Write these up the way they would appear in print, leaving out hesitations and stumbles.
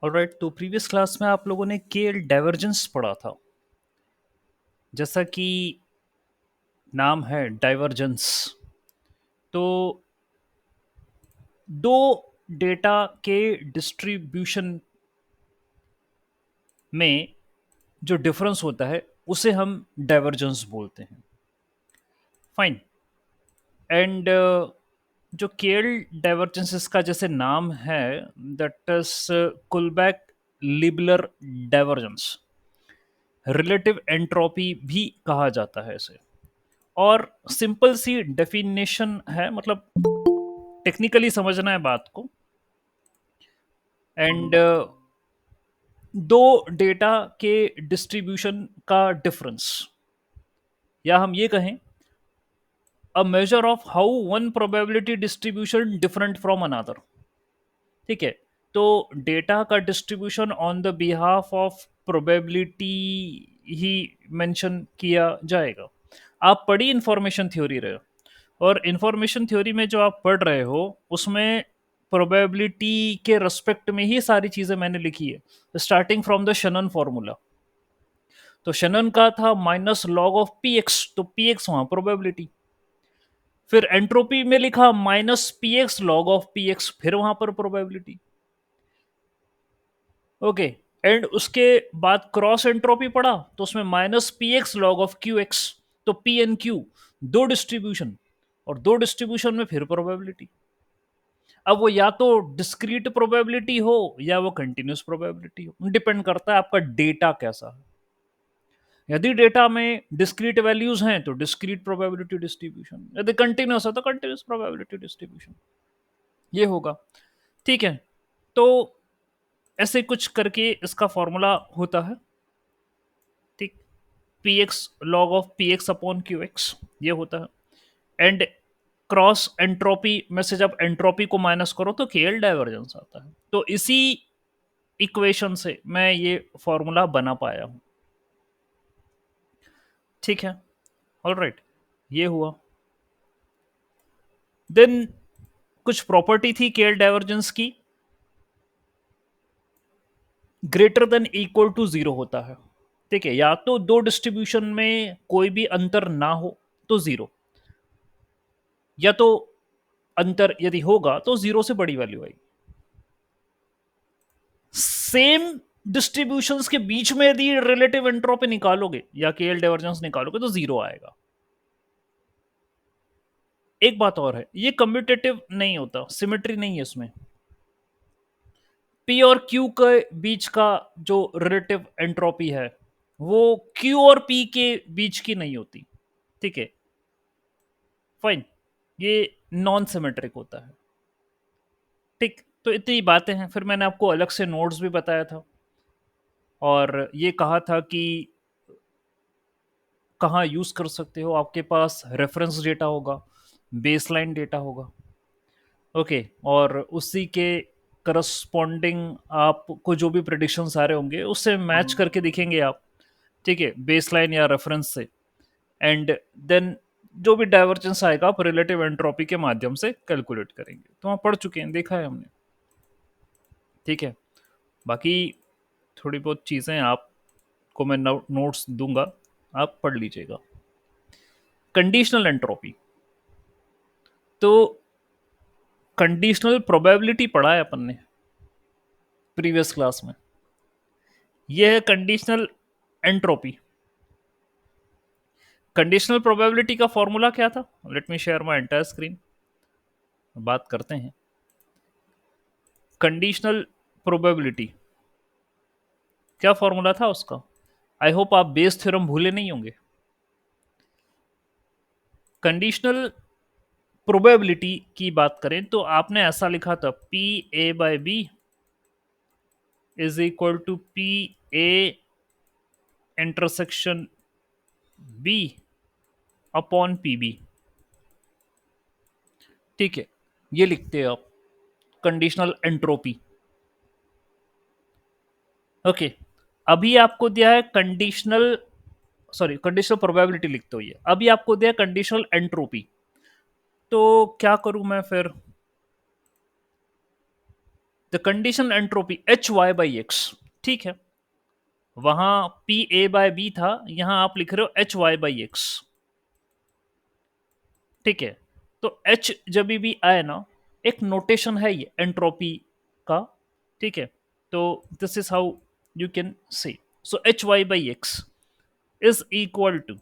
Alright, तो previous class में आप लोगों ने केएल डाइवर्जेंस पढ़ा था। जैसा कि नाम है डाइवर्जेंस, तो दो डेटा के डिस्ट्रीब्यूशन में जो डिफरेंस होता है उसे हम डाइवर्जेंस बोलते हैं। फाइन। एंड जो केएल डाइवर्जेंस इसका जैसे नाम है, that is Kullback Leibler divergence. Relative entropy भी कहा जाता है इसे। और सिंपल सी डेफिनेशन है, मतलब टेक्निकली समझना है बात को। एंड दो डेटा के डिस्ट्रीब्यूशन का डिफरेंस, या हम ये कहें a measure of how one probability distribution different from another. ठीक है, तो डेटा का distribution on the behalf of probability he mention किया जाएगा। आप पढ़ी इंफॉर्मेशन थ्योरी रहे हो, और इंफॉर्मेशन थ्योरी में जो आप पढ़ रहे हो उसमें प्रोबेबिलिटी के रेस्पेक्ट में ही सारी चीजें मैंने लिखी है, starting from the Shanan formula. तो शनन का था minus log of P x, तो पी एक्स वहां प्रोबेबिलिटी। फिर एंट्रोपी में लिखा minus P X log of P x, फिर वहां पर प्रोबेबिलिटी। ओके। एंड उसके बाद क्रॉस एंट्रोपी पढ़ा, तो उसमें minus P X log of Q x. तो पी एन क्यू, दो डिस्ट्रीब्यूशन, और दो डिस्ट्रीब्यूशन में फिर प्रोबेबिलिटी। अब वो या तो डिस्क्रीट प्रोबेबिलिटी हो या वो कंटिन्यूस प्रोबेबिलिटी हो, डिपेंड करता है आपका डेटा कैसा है। यदि डेटा में डिस्क्रीट वैल्यूज हैं तो डिस्क्रीट प्रोबेबिलिटी डिस्ट्रीब्यूशन, यदि कंटिन्यूस है तो कंटिन्यूस प्रोबेबिलिटी डिस्ट्रीब्यूशन, ये होगा। ठीक है, तो ऐसे कुछ करके इसका फॉर्मूला होता है। ठीक, P X log of P X upon Q x, ये होता है। एंड क्रॉस एंट्रोपी में से जब एंट्रोपी को माइनस करो तो केएल डाइवर्जेंस आता है। तो इसी इक्वेशन से मैं ये फॉर्मूला बना पाया हूं। ठीक है, ऑलराइट, ये हुआ। देन कुछ प्रॉपर्टी थी केएल डाइवर्जेंस की, greater than equal to zero होता है। ठीक है, या तो दो डिस्ट्रीब्यूशन में कोई भी अंतर ना हो तो जीरो, या तो अंतर यदि होगा तो जीरो से बड़ी वैल्यू आएगी। सेम डिस्ट्रीब्यूशंस के बीच में यदि रिलेटिव एंट्रोपी निकालोगे या केएल डाइवर्जेंस निकालोगे तो जीरो आएगा। एक बात और है, ये कम्यूटेटिव नहीं होता, सिमेट्री नहीं है इसमें। पी और क्यू के बीच का जो रिलेटिव एंट्रोपी है वो क्यू और पी के बीच की नहीं होती। ठीक है, फाइन, ये नॉन सिमेट्रिक होता है। ठीक, तो इतनी बातें हैं। फिर मैंने आपको अलग से नोट्स भी बताया था, और ये कहा था कि कहाँ यूज कर सकते हो। आपके पास रेफरेंस डेटा होगा, बेसलाइन डेटा होगा। ओके, और उसी के करस्पॉन्डिंग आपको जो भी प्रिडिक्शंस आ रहे होंगे उससे मैच करके दिखेंगे आप। ठीक है, बेसलाइन या रेफरेंस से। एंड देन जो भी डाइवर्जेंस आएगा आप रिलेटिव एंट्रोपी के माध्यम से कैलकुलेट करेंगे। तो वहाँ पढ़ चुके हैं, देखा है हमने। ठीक है, बाकी थोड़ी बहुत चीज़ें आपको मैं नोट्स दूंगा, आप पढ़ लीजिएगा। कंडीशनल एंट्रोपी, तो कंडीशनल प्रोबेबिलिटी पढ़ा है अपन ने प्रीवियस क्लास में। यह है कंडीशनल एंट्रोपी। कंडीशनल प्रोबेबिलिटी का फॉर्मूला क्या था? Let me share my entire screen, बात करते हैं। कंडीशनल प्रोबेबिलिटी क्या फॉर्मूला था उसका? आई होप आप बेस थ्योरम भूले नहीं होंगे। कंडीशनल प्रोबेबिलिटी की बात करें तो आपने ऐसा लिखा था, P A by B is equal to P A intersection B upon P B. ठीक है, ये लिखते हैं आप कंडीशनल एंट्रोपी। ओके, अभी आपको दिया है कंडीशनल, सॉरी कंडीशनल प्रोबेबिलिटी लिखते हो, ये अभी आपको दिया कंडीशनल एंट्रोपी। तो क्या करूं मैं फिर? The conditional entropy H Y by X, ठीक है, वहां पी ए बाय बी था, यहां आप लिख रहे हो एच वाई बाई एक्स, ठीक है। तो एच जब भी आए ना, एक नोटेशन है ये एंट्रोपी का, ठीक है। तो this is how you can say, so H Y by X is equal to,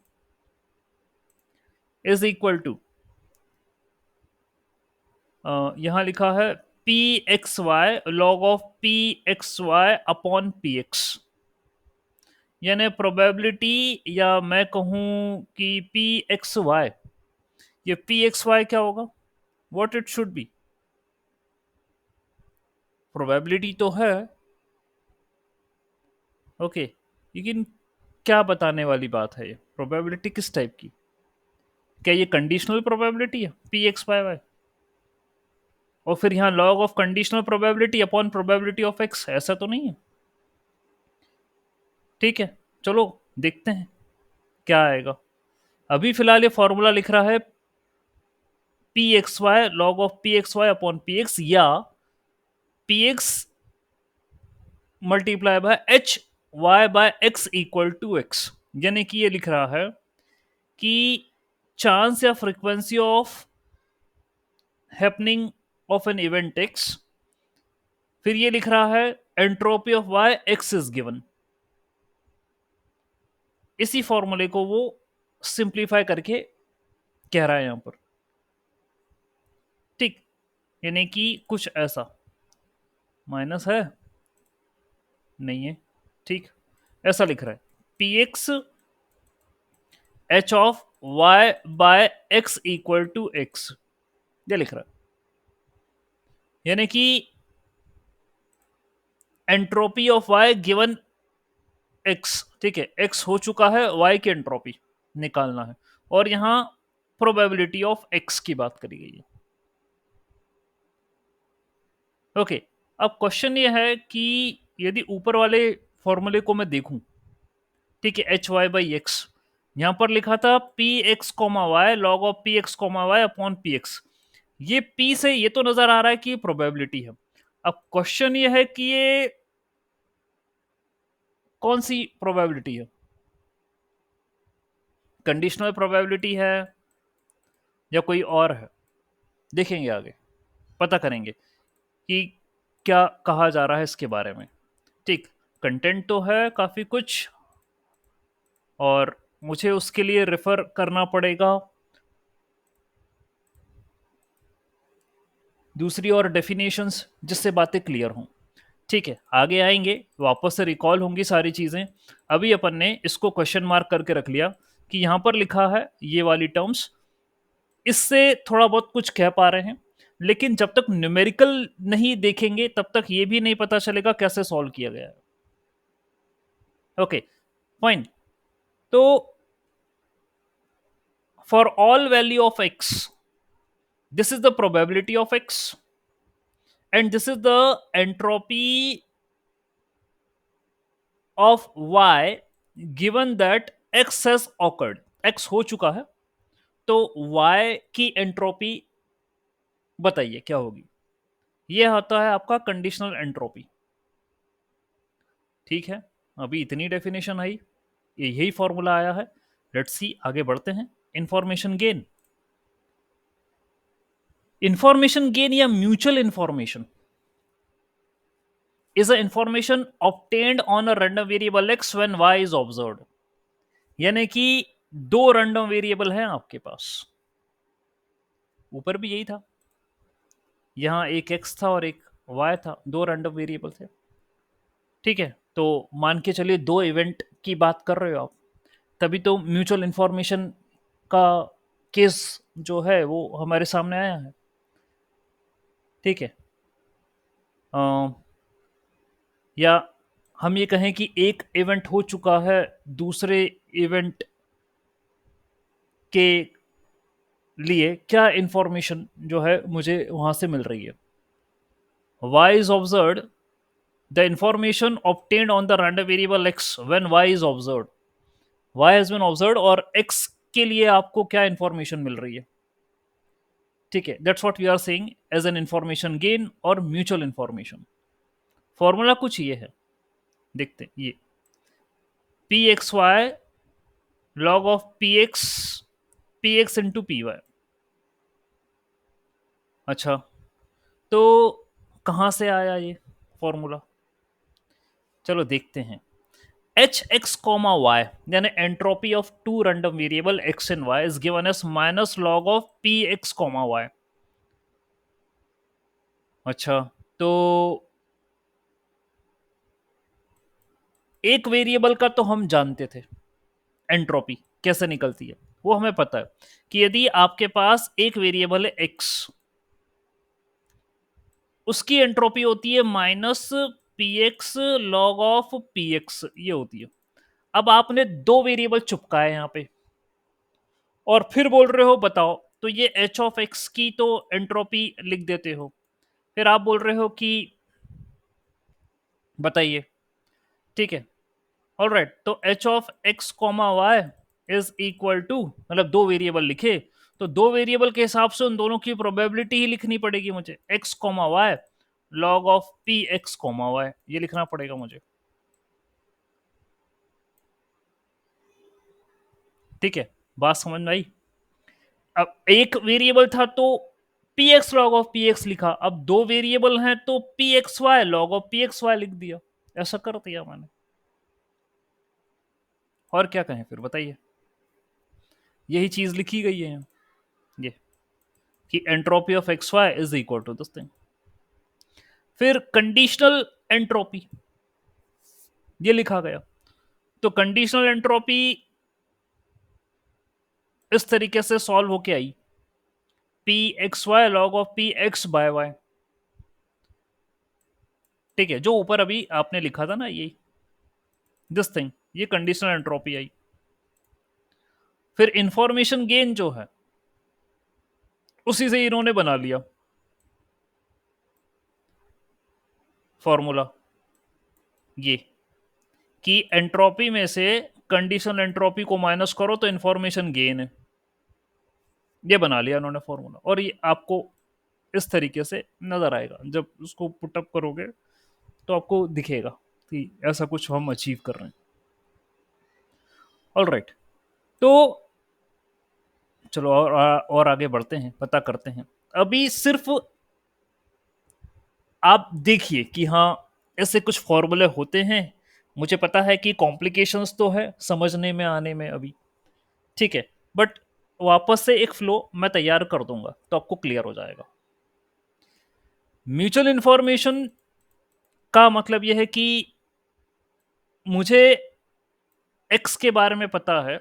is equal to, यहां लिखा है P x Y log of P x Y upon P X, यानी प्रोबेबिलिटी, या मैं कहूं कि पी एक्स वाई, ये P x Y क्या होगा, what it should be, probability तो है, ओके, लेकिन क्या बताने वाली बात है, ये प्रोबेबिलिटी किस टाइप की, क्या ये कंडीशनल प्रोबेबिलिटी है पी एक्स वाई वाई, और फिर यहाँ log of conditional probability upon probability of x, ऐसा तो नहीं है, ठीक है। चलो देखते हैं क्या आएगा। अभी फिलहाल ये फॉर्मूला लिख रहा है P x Y log of P x Y upon P x, या p x multiply by H y by x equal to x, यानी कि ये लिख रहा है कि चांस या frequency of happening of an event x, फिर ये लिख रहा है entropy of Y x is given, इसी फॉर्मूले को वो सिंप्लीफाई करके कह रहा है यहां पर, ठीक, यानी कि कुछ ऐसा, माइनस है नहीं है, ठीक, ऐसा लिख रहा है P X H of Y by x equal to X, ये लिख रहा है, यानी कि entropy of Y given X, ठीक है, एक्स हो चुका है, वाई की एंट्रोपी निकालना है, और यहां प्रोबेबिलिटी ऑफ एक्स की बात करी गई है, ओके। अब क्वेश्चन ये है कि यदि ऊपर वाले फॉर्मूले को मैं देखूं, ठीक है, एच वाई बाई एक्स, यहां पर लिखा था P X comma Y log of P X comma Y upon P X, ये पी से ये तो नजर आ रहा है कि ये प्रोबेबिलिटी है। अब क्वेश्चन ये है कि ये कौन सी प्रोबेबिलिटी है, कंडीशनल प्रोबेबिलिटी है या कोई और है, देखेंगे आगे, पता करेंगे कि क्या कहा जा रहा है इसके बारे में, ठीक। कंटेंट तो है काफी कुछ, और मुझे उसके लिए रेफर करना पड़ेगा दूसरी और डेफिनेशंस, जिससे बातें क्लियर हों, ठीक है। आगे आएंगे, वापस से रिकॉल होंगी सारी चीजें, अभी अपन ने इसको क्वेश्चन मार्क करके रख लिया कि यहां पर लिखा है ये वाली टर्म्स, इससे थोड़ा बहुत कुछ कह पा रहे हैं, लेकिन जब तक न्यूमेरिकल नहीं देखेंगे तब तक ये भी नहीं पता चलेगा कैसे सॉल्व किया गया है, ओके फाइन। तो for all value of x, this is the probability of x, and this is the entropy of y given that x has occurred, x हो चुका है, तो y की एंट्रोपी बताइए क्या होगी, यह होता है आपका कंडीशनल एंट्रोपी, ठीक है। अभी इतनी डेफिनेशन आई, यही फॉर्मूला आया है, लेट्स सी आगे बढ़ते हैं। इंफॉर्मेशन गेन, इंफॉर्मेशन गेन या mutual information is a information obtained on a random variable x when y is observed, यानी कि दो रैंडम वेरिएबल हैं आपके पास, ऊपर भी यही था, यहां एक x था और एक y था, दो रैंडम वेरिएबल थे, ठीक है। तो मान के चलिए दो इवेंट की बात कर रहे हो आप, तभी तो म्यूचुअल इंफॉर्मेशन का केस जो है वो हमारे सामने आया है, ठीक है। या हम ये कहें कि एक इवेंट हो चुका है, दूसरे इवेंट के लिए क्या इंफॉर्मेशन जो है मुझे वहां से मिल रही है, y is observed, the information obtained on the random variable x when y is observed, y has been observed और x के लिए आपको क्या इंफॉर्मेशन मिल रही है, ठीक है। That's what we are saying as an information gain और म्यूचुअल इंफॉर्मेशन, फॉर्मूला कुछ ये है, देखते हैं ये P x Y log of P X into P Y. अच्छा, तो कहाँ से आया ये फॉर्मूला? चलो देखते हैं। एच एक्स कॉमा वाई यानी entropy of two random variable X and Y is given as minus log of P X comma Y. अच्छा, तो एक वेरिएबल का तो हम जानते थे एंट्रोपी कैसे निकलती है, वो हमें पता है कि यदि आपके पास एक वेरिएबल है एक्स, उसकी एंट्रोपी होती है minus P X log of P X, ये होती है। अब आपने दो वेरिएबल चुपकाए यहां पे और फिर बोल रहे हो बताओ, तो ये एच ऑफ एक्स की तो एंट्रोपी लिख देते हो, फिर आप बोल रहे हो कि बताइए, ठीक है, ऑल राइट, तो H of X comma Y is equal to, मतलब दो वेरिएबल लिखे, तो दो वेरिएबल के हिसाब से उन दोनों की प्रोबेबिलिटी ही लिखनी पड़ेगी मुझे, X comma Y log of P X comma Y, ये लिखना पड़ेगा मुझे। ठीक है, बात समझ में आई? अब एक वेरिएबल था तो P X log of P X लिखा, अब दो वेरिएबल हैं तो P x Y log of P x Y लिख दिया, ऐसा कर दिया मैंने। और क्या कहें फिर बताइए, यही चीज लिखी गई है ये कि entropy of X Y is equal to this thing. फिर कंडीशनल एंट्रोपी ये लिखा गया, तो कंडीशनल एंट्रोपी इस तरीके से सॉल्व होके आई, p x Y log of P x by Y. ठीक है, जो ऊपर अभी आपने लिखा था ना ये दिस थिंग, ये कंडीशनल एंट्रोपी आई। फिर इंफॉर्मेशन गेन जो है उसी से इन्होंने बना लिया फॉर्मूला, ये कि एंट्रोपी में से कंडीशनल एंट्रोपी को माइनस करो तो इंफॉर्मेशन गेन है, ये बना लिया उन्होंने फॉर्मूला। और ये आपको इस तरीके से नजर आएगा, जब उसको पुटअप करोगे तो आपको दिखेगा कि ऐसा कुछ हम अचीव कर रहे हैं। ऑल राइट, तो चलो और आगे बढ़ते हैं, पता करते हैं। अभी सिर्फ आप देखिए कि हाँ ऐसे कुछ फॉर्मूले होते हैं, मुझे पता है कि कॉम्प्लिकेशंस तो है समझने में आने में अभी, ठीक है, बट वापस से एक फ्लो मैं तैयार कर दूंगा तो आपको क्लियर हो जाएगा। म्यूचुअल इंफॉर्मेशन का मतलब यह है कि मुझे एक्स के बारे में पता है,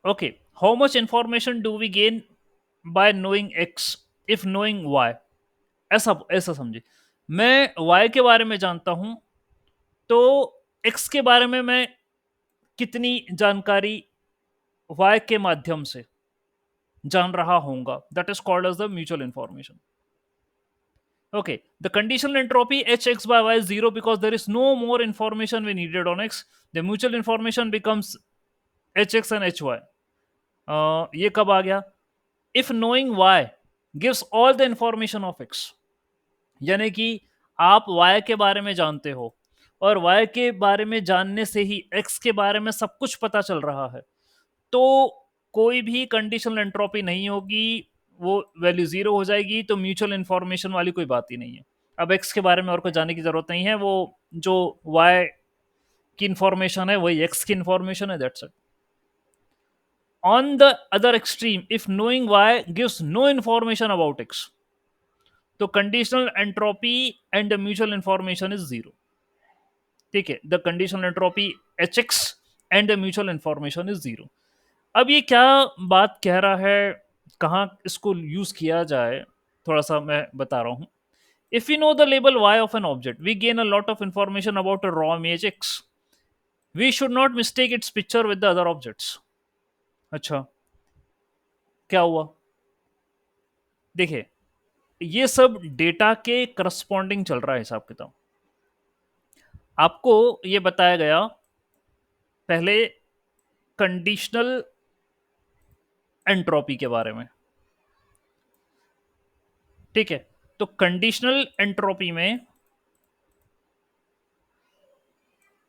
okay, how much information do we gain by knowing X if knowing Y, ऐसा ऐसा समझे, मैं वाई के बारे में जानता हूं तो एक्स के बारे में मैं कितनी जानकारी वाई के माध्यम से जान रहा होऊंगा, that is called as the mutual information. Okay, the conditional entropy Hx by y is zero because there is no more information we needed on x. The mutual information becomes Hx and Hy. ये कब आ गया? If knowing y gives all the information of x, यानी कि आप y के बारे में जानते हो और y के बारे में जानने से ही x के बारे में सब कुछ पता चल रहा है, तो कोई भी कंडीशनल एंट्रोपी नहीं होगी, वो वैल्यू जीरो हो जाएगी, तो म्यूचुअल इंफॉर्मेशन वाली कोई बात ही नहीं है। अब एक्स के बारे में और कुछ जानने की जरूरत नहीं है, वो जो वाई की इंफॉर्मेशन है वही एक्स की इंफॉर्मेशन है, that's it. On the other extreme, if knowing Y gives no information about X, तो conditional entropy and the mutual information is zero. ठीक है, the conditional entropy H X and the mutual information is zero. अब ये क्या बात कह रहा है, कहाँ इसको यूज किया जाए, थोड़ा सा मैं बता रहा हूँ। If you know the label y of an object we gain a lot of information about a raw image x, we should not mistake its picture with the other objects. अच्छा, क्या हुआ? देखिए, ये सब डेटा के corresponding चल रहा है हिसाब किताब। आपको ये बताया गया पहले कंडीशनल एंट्रोपी के बारे में, ठीक है, तो कंडीशनल एंट्रोपी में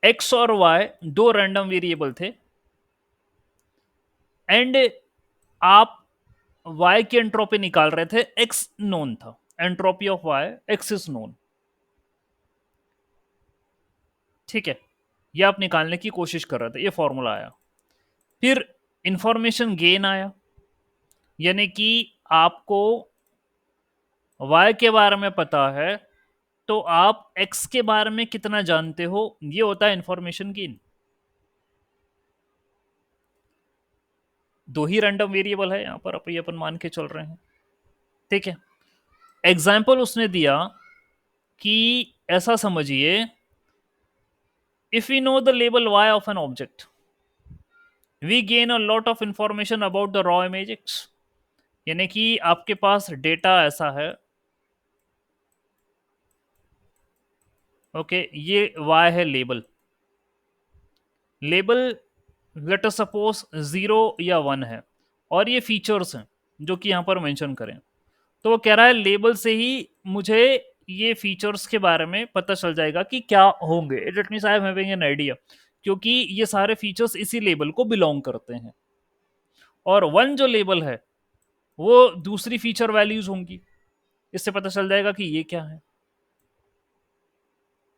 एक्स और वाई दो रैंडम वेरिएबल थे, एंड आप y की एंट्रोपी निकाल रहे थे, x नोन था, entropy of y x is known. ठीक है, ये आप निकालने की कोशिश कर रहे थे, ये फॉर्मूला आया। फिर इंफॉर्मेशन गेन आया, यानी कि आपको y के बारे में पता है, तो आप x के बारे में कितना जानते हो, ये होता है इंफॉर्मेशन गेन। दो ही रैंडम वेरिएबल है यहां पर, अपन मान के चल रहे हैं। ठीक है, एग्जाम्पल उसने दिया कि ऐसा समझिए, if you know the label y of an object, we gain a lot of information about the raw image x। यानी कि आपके पास डेटा ऐसा है, ओके, ये y है label, label late us suppose 0 या 1 है, और ये फीचर्स हैं जो कि यहां पर मेंशन करें। तो वो कह रहा है लेबल से ही मुझे ये फीचर्स के बारे में पता चल जाएगा कि क्या होंगे, it means I am having an idea, क्योंकि ये सारे फीचर्स इसी लेबल को बिलोंग करते हैं। और 1 जो लेबल है वो दूसरी फीचर वैल्यूज होंगी, इससे पता चल जाएगा कि ये क्या है।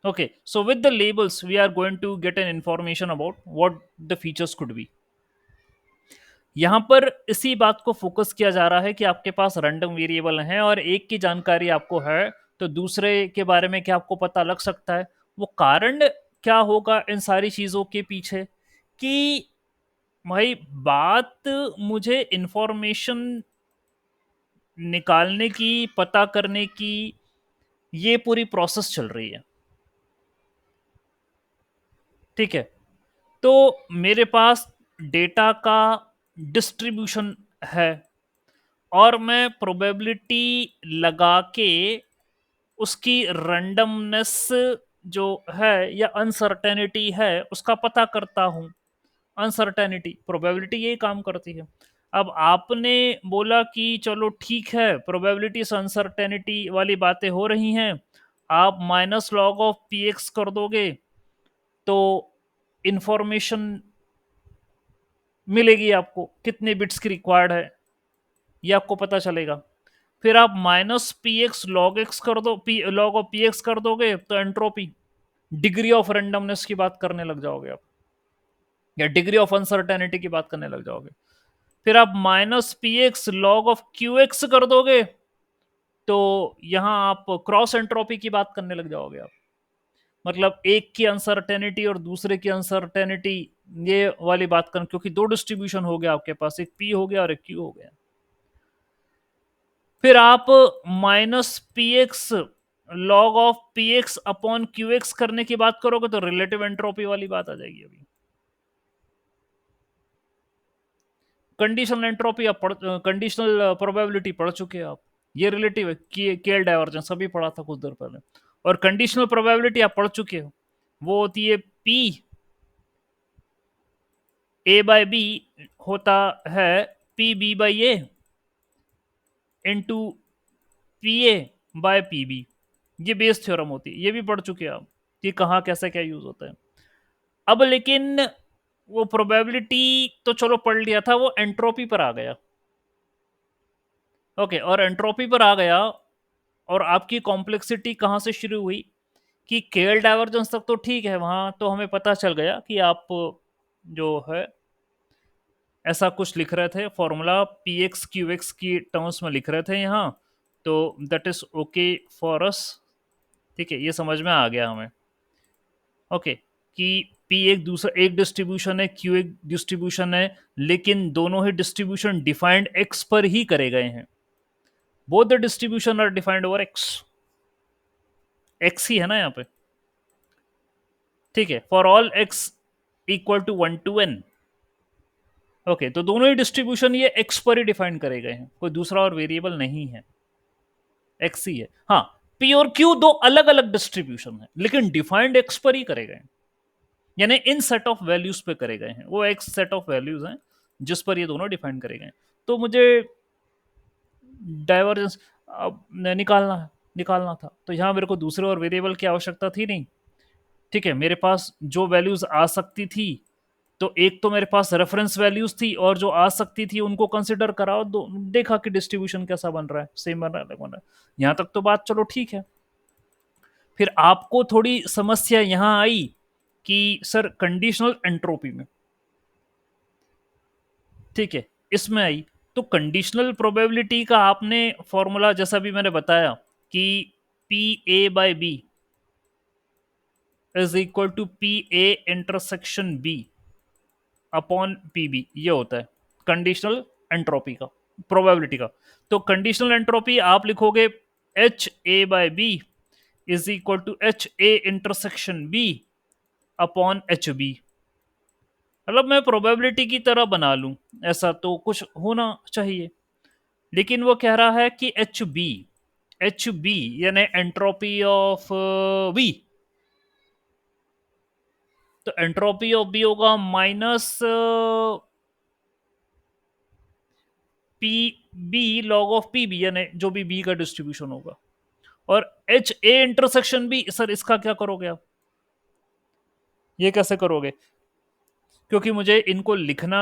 Okay, so with the labels we are going to get an information about what the features could be। यहां पर इसी बात को फोकस किया जा रहा है कि आपके पास रैंडम वेरिएबल हैं और एक की जानकारी आपको है, तो दूसरे के बारे में क्या आपको पता लग सकता है। वो कारण क्या होगा इन सारी चीजों के पीछे, कि भाई बात मुझे इंफॉर्मेशन निकालने की, पता करने की, ये पूरी प्रोसेस चल रही है। ठीक है, तो मेरे पास डेटा का डिस्ट्रीब्यूशन है, और मैं प्रोबेबिलिटी लगा के उसकी रैंडमनेस जो है या अनसर्टेनिटी है उसका पता करता हूं। अनसर्टेनिटी, प्रोबेबिलिटी यही काम करती है। अब आपने बोला कि चलो ठीक है, प्रोबेबिलिटी से अनसर्टेनिटी वाली बातें हो रही हैं, आप minus log of P x कर दोगे तो इंफॉर्मेशन मिलेगी, आपको कितने बिट्स की रिक्वायर्ड है ये आपको पता चलेगा। फिर आप minus P X log x कर दो, लॉग ऑफ पी एक्स कर दोगे तो एंट्रोपी, डिग्री ऑफ रेंडमनेस की बात करने लग जाओगे आप, या डिग्री ऑफ अनसर्टेनिटी की बात करने लग जाओगे। फिर आप minus P X log of Q x कर दोगे तो यहां आप क्रॉस एंट्रोपी की बात करने लग जाओगे आप, मतलब एक की अनसर्टेनिटी और दूसरे की अनसर्टेनिटी, ये वाली बात कर, क्योंकि दो डिस्ट्रीब्यूशन हो गया आपके पास, एक पी हो गया और एक क्यू हो गया। फिर आप minus P X log of P X upon Q x करने की बात करोगे तो रिलेटिव एंट्रोपी वाली बात आ जाएगी। अभी कंडीशनल एंट्रोपी आप कंडीशनल प्रोबेबिलिटी पढ़ चुके हैं आप, ये रिलेटिव है, केएल डाइवर्जेंस अभी पढ़ा था कुछ देर पहले। और कंडीशनल प्रोबेबिलिटी आप पढ़ चुके हो, वो होती है पी ए बाय बी होता है P B by A into P A by P B, ये बेस थ्योरम होती है, ये भी पढ़ चुके हैं आप कि कहाँ कैसे क्या यूज होता है। अब लेकिन वो प्रोबेबिलिटी तो चलो पढ़ लिया था, वो एंट्रोपी पर आ गया। ओके, और एंट्रोपी पर आ गया, और आपकी कॉम्प्लेक्सिटी कहाँ से शुरू हुई कि केएल डाइवर्जेंस तक तो ठीक है, वहां तो हमें पता चल गया कि आप जो है ऐसा कुछ लिख रहे थे, formula P x Q x की टर्म्स में लिख रहे थे यहाँ, तो that is okay for us. ठीक है, ये समझ में आ गया हमें। ओके, कि पी एक दूसरा एक डिस्ट्रीब्यूशन है, क्यू एक डिस्ट्रीब्यूशन है, लेकिन दोनों ही डिस्ट्रीब्यूशन डिफाइंड एक्स पर ही करे गए हैं। Both the distribution are defined over X, X ही है ना यहाँ पे। ठीक है, for all X equal to 1 to n। Okay, तो दोनों ही डिस्ट्रीब्यूशन ये एक्स पर ही डिफाइन करे गए हैं, कोई दूसरा और वेरिएबल नहीं है, एक्स ही है। हाँ, पी और क्यू दो अलग अलग डिस्ट्रीब्यूशन है, लेकिन डिफाइंड एक्स पर ही करे गए हैं, यानी इन सेट ऑफ वैल्यूज पे करे गए हैं, वो एक्स सेट ऑफ वैल्यूज हैं जिस पर ये दोनों डिफाइन करे गए हैं। तो मुझे डाइवर्जेंस अब निकालना है, निकालना था, तो यहाँ मेरे को दूसरे और वेरिएबल की आवश्यकता थी नहीं। ठीक है, मेरे पास जो वैल्यूज आ सकती थी, तो एक तो मेरे पास रेफरेंस वैल्यूज थी, और जो आ सकती थी उनको कंसिडर करा और देखा कि डिस्ट्रीब्यूशन कैसा बन रहा है, सेम बन रहा है, अलग बन रहा है। यहाँ तक तो बात चलो ठीक है। फिर आपको थोड़ी समस्या यहाँ आई कि सर कंडीशनल एंट्रोपी में, ठीक है, इसमें आई। तो कंडीशनल प्रोबेबिलिटी का आपने फॉर्मूला जैसा भी मैंने बताया कि P A by B is equal to P A intersection B upon P B, ये होता है कंडीशनल एंट्रोपी का, प्रोबेबिलिटी का। तो कंडीशनल एंट्रोपी आप लिखोगे H A by B is equal to H A intersection B upon H B. मतलब मैं प्रोबेबिलिटी की तरह बना लूं, ऐसा तो कुछ होना चाहिए। लेकिन वो कह रहा है कि एच बी यानी एंट्रोपी ऑफ बी, तो एंट्रोपी ऑफ बी होगा minus P B log of P B, यानी जो भी बी का डिस्ट्रीब्यूशन होगा। और H A intersection B, sir इसका क्या करोगे आप, ये कैसे करोगे? क्योंकि मुझे इनको लिखना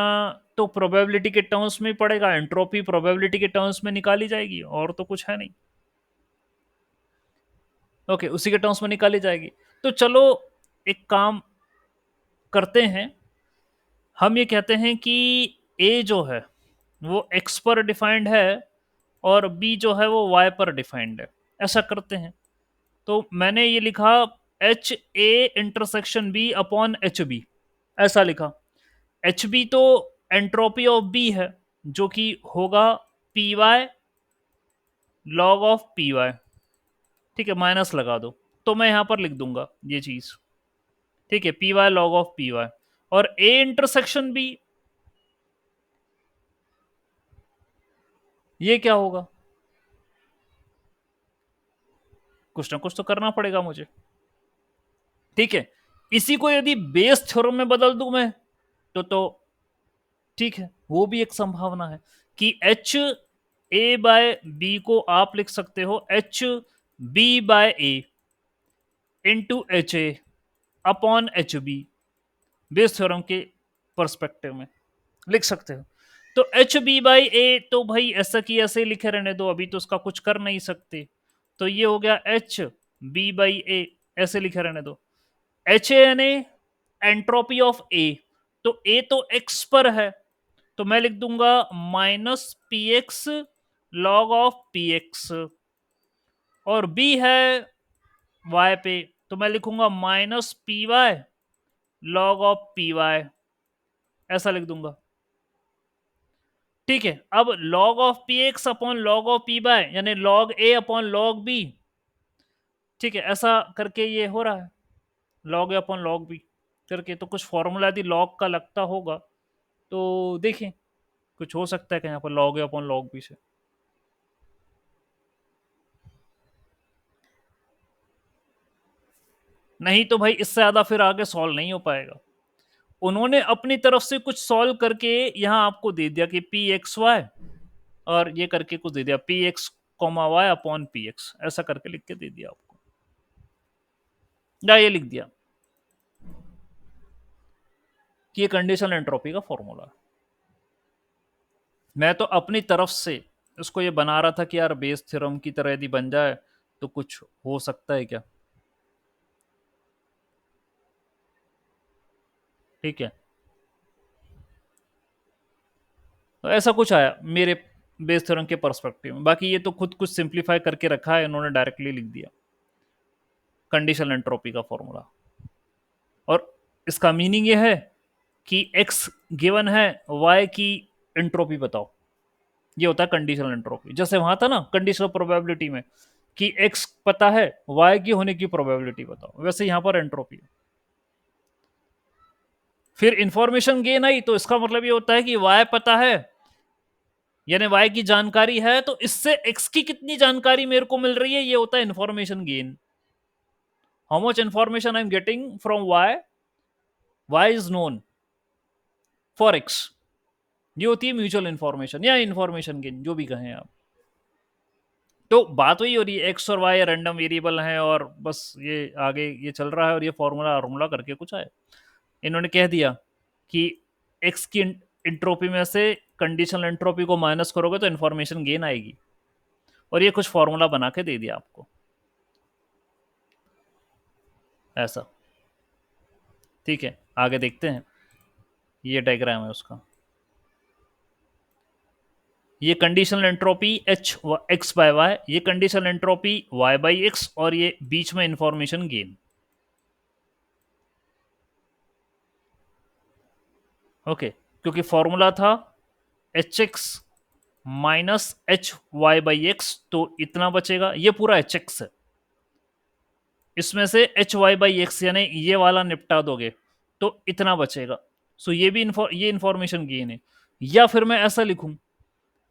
तो प्रोबेबिलिटी के टर्म्स में पड़ेगा, एंट्रोपी प्रोबेबिलिटी के टर्म्स में निकाली जाएगी, और तो कुछ है नहीं। ओके, उसी के टर्म्स में निकाली जाएगी। तो चलो एक काम करते हैं, हम ये कहते हैं कि ए जो है वो एक्स पर डिफाइंड है, और बी जो है वो वाई पर डिफाइंड है। ऐसा करते हैं, तो मैंने ये लिखा H A intersection B upon H B, ऐसा लिखा। एच बी तो एंट्रोपी ऑफ बी है, जो कि होगा P Y log of P Y. ठीक है, माइनस लगा दो, तो मैं यहां पर लिख दूंगा ये चीज। ठीक है, P Y log of P Y, और ए इंटरसेक्शन बी, ये क्या होगा? कुछ ना कुछ तो करना पड़ेगा मुझे। ठीक है, इसी को यदि बेस थ्योरम में बदल दूं मैं, तो ठीक है, वो भी एक संभावना है कि एच ए बाय बी को आप लिख सकते हो H B by A into H A upon H B, Bayes theorem के परस्पेक्टिव में लिख सकते हो। तो एच बी बाई ए, तो भाई ऐसा कि ऐसे लिखे रहने दो, अभी तो उसका कुछ कर नहीं सकते। तो ये हो गया एच बी बाई ए, ऐसे लिखे रहने दो। H N A entropy of A, तो ए तो एक्स पर है, तो मैं लिख दूंगा minus P X log of P X, और बी है वाई पे, तो मैं लिखूंगा minus P Y log of P Y, ऐसा लिख दूंगा। ठीक है, अब log of P X upon log of P by, यानी log A upon log B. ठीक है, ऐसा करके ये हो रहा है, log A upon log B करके। तो कुछ फॉर्मूला यदि लॉग का लगता होगा तो देखें, कुछ हो सकता है कि यहाँ पर log A upon log B से। नहीं तो भाई इससे ज्यादा फिर आगे सॉल्व नहीं हो पाएगा। उन्होंने अपनी तरफ से कुछ सॉल्व करके यहाँ आपको दे दिया कि पी एक्स वाई, और ये करके कुछ दे दिया P X comma Y upon P X, ऐसा करके लिख के दे दिया आपको, या ये लिख दिया कि ये कंडीशनल एंट्रोपी का फॉर्मूला है। मैं तो अपनी तरफ से इसको ये बना रहा था कि यार बेस थ्योरम की तरह यदि बन जाए तो कुछ हो सकता है क्या। ठीक है, तो ऐसा कुछ आया मेरे बेस थ्योरम के पर्सपेक्टिव में। बाकी ये तो खुद कुछ सिंप्लीफाई करके रखा है इन्होंने, डायरेक्टली लिख दिया कंडीशनल एंट्रोपी का फॉर्मूला। और इसका मीनिंग ये है कि x गिवन है, y की एंट्रोपी बताओ, ये होता है कंडीशनल एंट्रोपी। जैसे वहां था ना कंडीशनल प्रोबेबिलिटी में कि x पता है, y की होने की प्रोबेबिलिटी बताओ, वैसे यहां पर एंट्रोपी है। फिर इंफॉर्मेशन गेन आई, तो इसका मतलब ये होता है कि y पता है, यानी y की जानकारी है, तो इससे x की कितनी जानकारी मेरे को मिल रही है, ये होता है information gain. How much information I am getting from y is known for x, ये होती है म्यूचुअल इंफॉर्मेशन या इंफॉर्मेशन गेन, जो भी कहें आप। तो बात वही हो रही है, एक्स और वाई रैंडम वेरिएबल हैं और बस ये आगे ये चल रहा है और ये फॉर्मूला करके कुछ आए। इन्होंने कह दिया कि एक्स की इंट्रोपी में से कंडीशनल एंट्रोपी को माइनस करोगे तो इन्फॉर्मेशन गेन आएगी, और ये कुछ फॉर्मूला बना के दे दिया आपको ऐसा। ठीक है, आगे देखते हैं, ये डायग्राम है उसका। ये conditional entropy H X by Y, ये conditional entropy Y by X, और ये बीच में इंफॉर्मेशन गेन। ओके, क्योंकि फॉर्मूला था H X minus H Y by X, तो इतना बचेगा, ये पूरा एच एक्स है, इसमें से एच वाई बाई एक्स यानी ये वाला निपटा दोगे तो इतना बचेगा। सो ये भी ये इंफॉर्मेशन गेन है। या फिर मैं ऐसा लिखूं,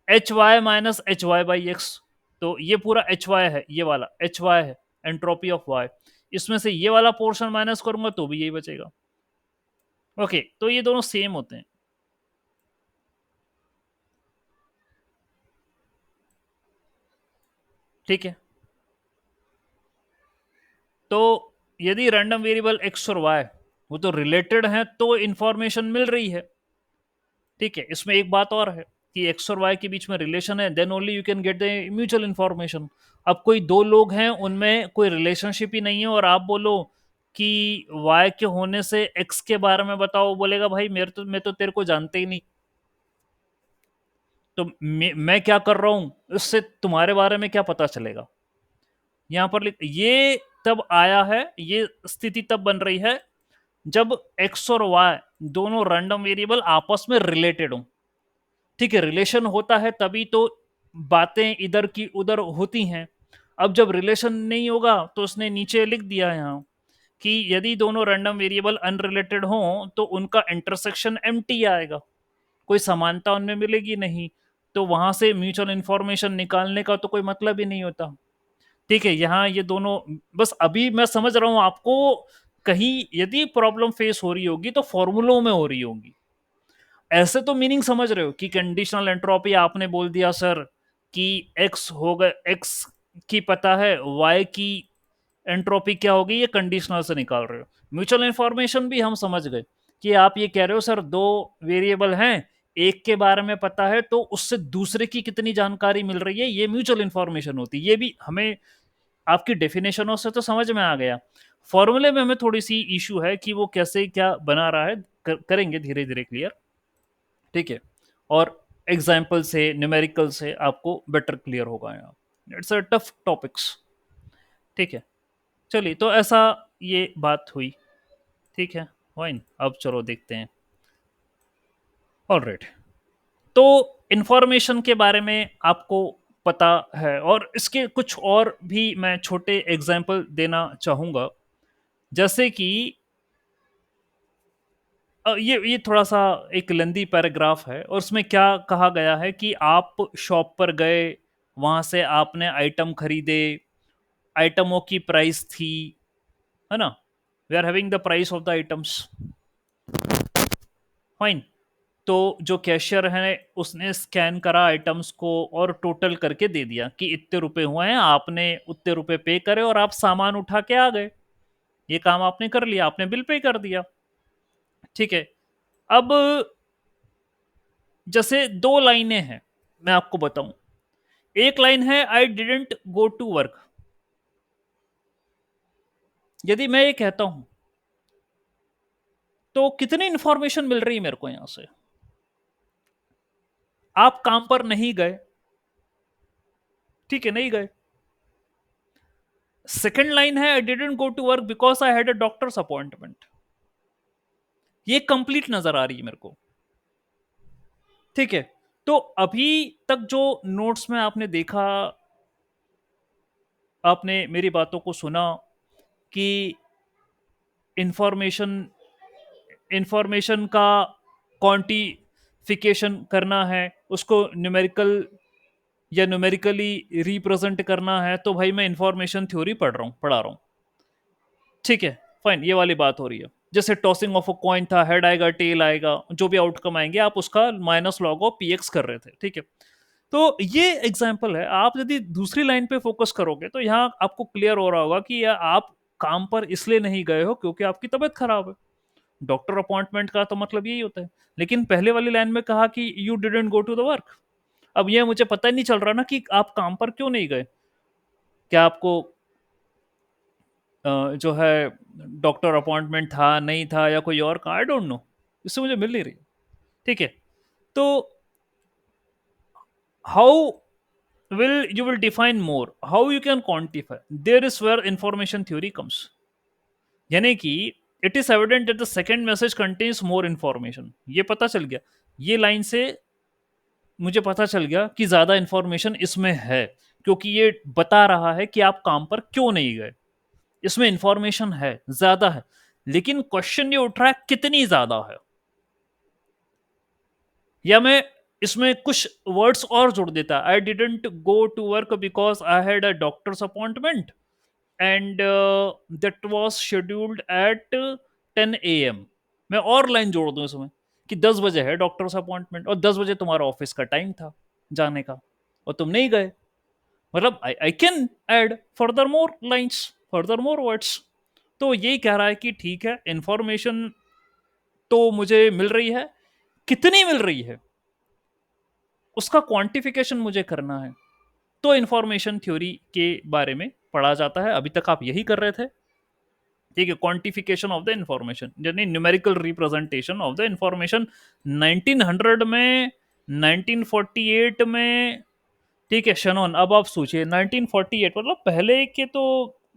H Y minus H Y by X, तो ये पूरा एच वाई है, ये वाला एच वाई है, एंट्रोपी ऑफ वाई, इसमें से ये वाला पोर्शन माइनस करूंगा तो भी यही बचेगा। ओके, तो ये दोनों सेम होते हैं। ठीक है, तो यदि रैंडम वेरिएबल एक्स और वाई वो तो रिलेटेड हैं तो इंफॉर्मेशन मिल रही है। ठीक है, इसमें एक बात और है कि एक्स और वाई के बीच में रिलेशन है, then only you can get the mutual information. अब कोई दो लोग हैं उनमें कोई रिलेशनशिप ही नहीं है और आप बोलो कि वाई के होने से एक्स के बारे में बताओ, बोलेगा भाई मेरे तो मैं तो तेरे को जानते ही नहीं, तो मैं क्या कर रहा हूं इससे तुम्हारे बारे में क्या पता चलेगा। यहां पर ये तब आया है, ये स्थिति तब बन रही है जब एक्स और वाई दोनों रैंडम वेरिएबल आपस में रिलेटेड हो। ठीक है, रिलेशन होता है तभी तो बातें इधर की उधर होती हैं। अब जब रिलेशन नहीं होगा तो उसने नीचे लिख दिया यहां कि यदि दोनों रैंडम वेरिएबल अनरिलेटेड हों तो उनका इंटरसेक्शन एम्प्टी आएगा, कोई समानता उनमें मिलेगी नहीं, तो वहां से म्यूचुअल इंफॉर्मेशन निकालने का तो कोई मतलब ही नहीं होता। ठीक है, यहाँ ये दोनों, बस अभी मैं समझ रहा हूं आपको कहीं यदि प्रॉब्लम फेस हो रही होगी तो फॉर्मूलों में हो रही होगी। ऐसे तो मीनिंग समझ रहे हो कि कंडीशनल एंट्रोपी आपने बोल दिया सर कि एक्स होगा, एक्स की पता है, वाई की एंट्रोपी क्या होगी ये कंडीशनल से निकाल रहे हो। म्यूचुअल इंफॉर्मेशन भी हम समझ गए कि आप ये कह रहे हो सर दो वेरिएबल हैं, एक के बारे में पता है तो उससे दूसरे की कितनी जानकारी मिल रही है, ये म्यूचुअल इंफॉर्मेशन होती है। ये भी हमें आपकी डेफिनेशनों से तो समझ में आ गया। फॉर्मूले में हमें थोड़ी सी इशू है कि वो कैसे क्या बना रहा है, करेंगे धीरे धीरे क्लियर। ठीक है, और एग्जाम्पल से न्यूमेरिकल से आपको बेटर क्लियर होगा यहाँ। It's a tough topics. ठीक है, चलिए, तो ऐसा ये बात हुई। ठीक है, फाइन, अब चलो देखते हैं। ऑलराइट, तो इंफॉर्मेशन के बारे में आपको पता है, और इसके कुछ और भी मैं छोटे एग्जाम्पल देना चाहूंगा। जैसे कि ये थोड़ा सा एक लेंदी पैराग्राफ है और उसमें क्या कहा गया है कि आप शॉप पर गए, वहां से आपने आइटम खरीदे, आइटमों की प्राइस थी, है ना, we are having the price of the items, fine. तो जो कैशियर है उसने स्कैन करा आइटम्स को और टोटल करके दे दिया कि इतने रुपए हुए हैं, आपने उतने रुपए पे करे और आप सामान उठा के आ गए। ये काम आपने कर लिया, आपने बिल पे कर दिया। ठीक है, अब जैसे दो लाइनें हैं, मैं आपको बताऊं। एक लाइन है I didn't go to work. यदि मैं ये कहता हूं तो कितनी इंफॉर्मेशन मिल रही है मेरे को यहां से, आप काम पर नहीं गए। ठीक है, नहीं गए। सेकंड लाइन है I didn't go to work because I had a doctor's appointment. ये कंप्लीट नजर आ रही है मेरे को। ठीक है, तो अभी तक जो नोट्स में आपने देखा, आपने मेरी बातों को सुना कि इंफॉर्मेशन इंफॉर्मेशन का क्वांटिफिकेशन करना है, उसको न्यूमेरिकल या न्यूमेरिकली रिप्रेजेंट करना है, तो भाई मैं इंफॉर्मेशन थ्योरी पढ़ा रहा हूं। ठीक है, फाइन, ये वाली बात हो रही है। जैसे टॉसिंग ऑफ अ कॉइन था, हेड आएगा टेल आएगा, जो भी आउटकम आएंगे आप उसका minus log of P x कर रहे थे। ठीक है, तो ये एग्जाम्पल है। आप यदि दूसरी लाइन पे फोकस करोगे तो यहाँ आपको क्लियर हो रहा होगा कि यार आप काम पर इसलिए नहीं गए हो क्योंकि आपकी तबीयत खराब है। डॉक्टर अपॉइंटमेंट का तो मतलब यही होता है। लेकिन पहले वाली लाइन में कहा कि you didn't go to the work. अब ये मुझे पता नहीं चल रहा ना कि आप काम पर क्यों नहीं गए। क्या आपको जो है डॉक्टर अपॉइंटमेंट था, नहीं था, या कोई और का, आई डोंट नो। इससे मुझे मिल नहीं रही। ठीक है। तो how will you will define more, how you can quantify, there is where information theory comes। यानी कि it is evident that the second message contains more information. ये पता चल गया, ये लाइन से मुझे पता चल गया कि ज्यादा इंफॉर्मेशन इसमें है, क्योंकि ये बता रहा है कि आप काम पर क्यों नहीं गए। इसमें इंफॉर्मेशन है, ज्यादा है। लेकिन क्वेश्चन ये उठ रहा है कितनी ज्यादा है। या मैं इसमें कुछ वर्ड्स और जोड़ देता, I didn't go to work because I had a doctor's appointment and that was scheduled at 10 AM। मैं और लाइन जोड़ दूं इसमें कि 10 बजे है डॉक्टर्स अपॉइंटमेंट और 10 बजे तुम्हारा ऑफिस का टाइम था जाने का और तुम नहीं गए। मतलब I can add further more lines, further more words. तो यही कह रहा है कि ठीक है, इंफॉर्मेशन तो मुझे मिल रही है, कितनी मिल रही है उसका क्वांटिफिकेशन मुझे करना है। तो इंफॉर्मेशन थ्योरी के बारे में पढ़ा जाता है। अभी तक आप यही कर रहे थे। ठीक है, क्वांटिफिकेशन ऑफ द इंफॉर्मेशन यानी numerical representation of the information. 1900 में, 1948 में। ठीक है शनोन, अब आप सोचिए 1948 मतलब पहले के तो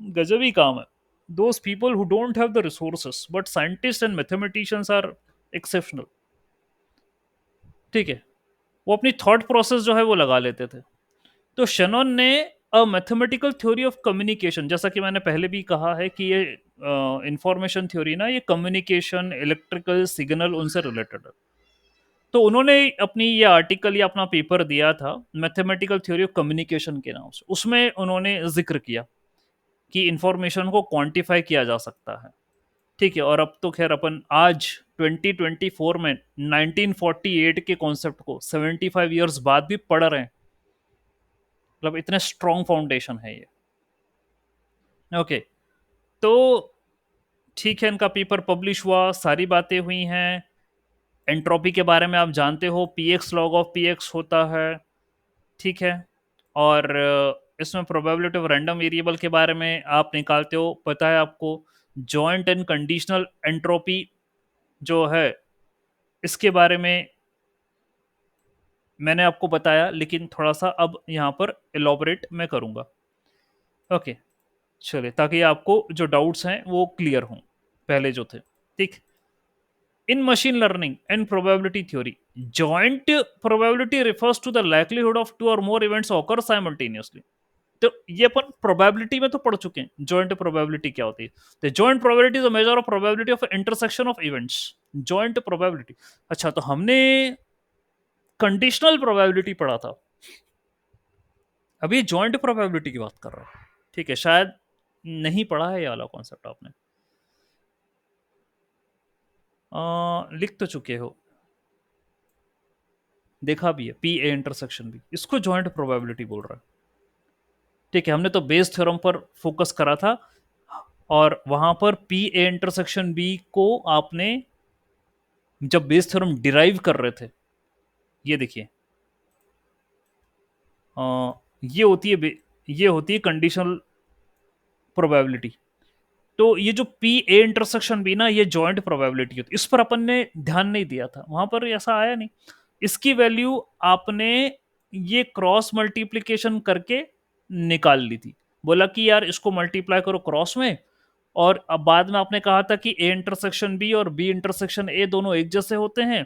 गजब ही काम है। Those people who don't have the resources but scientist and mathematicians are exceptional. ठीक है, वो अपनी थॉट प्रोसेस जो है वो लगा लेते थे। तो शनोन ने a mathematical theory of communication, जैसा कि मैंने पहले भी कहा है कि ये इंफॉर्मेशन थ्योरी ना, ये कम्युनिकेशन, इलेक्ट्रिकल सिग्नल, उनसे रिलेटेड है। तो उन्होंने अपनी ये आर्टिकल या अपना पेपर दिया था मैथमेटिकल थ्योरी ऑफ कम्युनिकेशन के नाम से। उसमें उन्होंने जिक्र किया कि इंफॉर्मेशन को क्वांटिफाई किया जा सकता है। ठीक है, और अब तो खैर अपन आज 2024 में 1948 के कॉन्सेप्ट को 75 ईयर्स बाद भी पढ़ रहे हैं। मतलब इतने स्ट्रॉन्ग फाउंडेशन है ये। ओके, तो ठीक है, इनका पेपर पब्लिश हुआ, सारी बातें हुई हैं। एंट्रोपी के बारे में आप जानते हो, P X log of P x होता है। ठीक है, और इसमें प्रोबेबिलिटी ऑफ रैंडम वेरिएबल के बारे में आप निकालते हो, पता है आपको। जॉइंट एंड कंडीशनल एंट्रोपी जो है, इसके बारे में मैंने आपको बताया, लेकिन थोड़ा सा अब यहाँ पर एलोबरेट मैं करूँगा। ओके, चलिए, ताकि आपको जो डाउट्स हैं वो क्लियर हों पहले जो थे। ठीक। In machine learning and probability theory, joint probability refers to the likelihood of two or more events occur simultaneously. तो ये अपन प्रोबेबिलिटी में तो पढ़ चुके हैं, जॉइंट प्रोबेबिलिटी क्या होती है। तो joint probability is a measure of probability of intersection of events. Joint probability. अच्छा, तो हमने कंडीशनल प्रोबेबिलिटी पढ़ा था, अभी जॉइंट प्रोबेबिलिटी की बात कर रहा हूं। ठीक है, शायद नहीं पढ़ा है ये वाला कॉन्सेप्ट आपने। लिख तो चुके हो, देखा भी है, पी ए इंटरसेक्शन भी, इसको जॉइंट प्रोबेबिलिटी बोल रहा है। ठीक है, हमने तो बेस थ्योरम पर फोकस करा था, और वहां पर पी ए इंटरसेक्शन बी को आपने जब बेस थ्योरम डिराइव कर रहे थे, ये देखिए, ये होती है, ये होती है कंडीशनल प्रोबेबिलिटी। तो ये जो पी ए इंटरसेक्शन बी ना, ये जॉइंट प्रोबेबिलिटी होती है। इस पर अपन ने ध्यान नहीं दिया था, वहां पर ऐसा आया नहीं। इसकी वैल्यू आपने ये क्रॉस मल्टीप्लीकेशन करके निकाल ली थी। बोला कि यार इसको मल्टीप्लाई करो क्रॉस में, और अब बाद में आपने कहा था कि ए इंटरसेक्शन बी और बी इंटरसेक्शन ए दोनों एक जैसे होते हैं।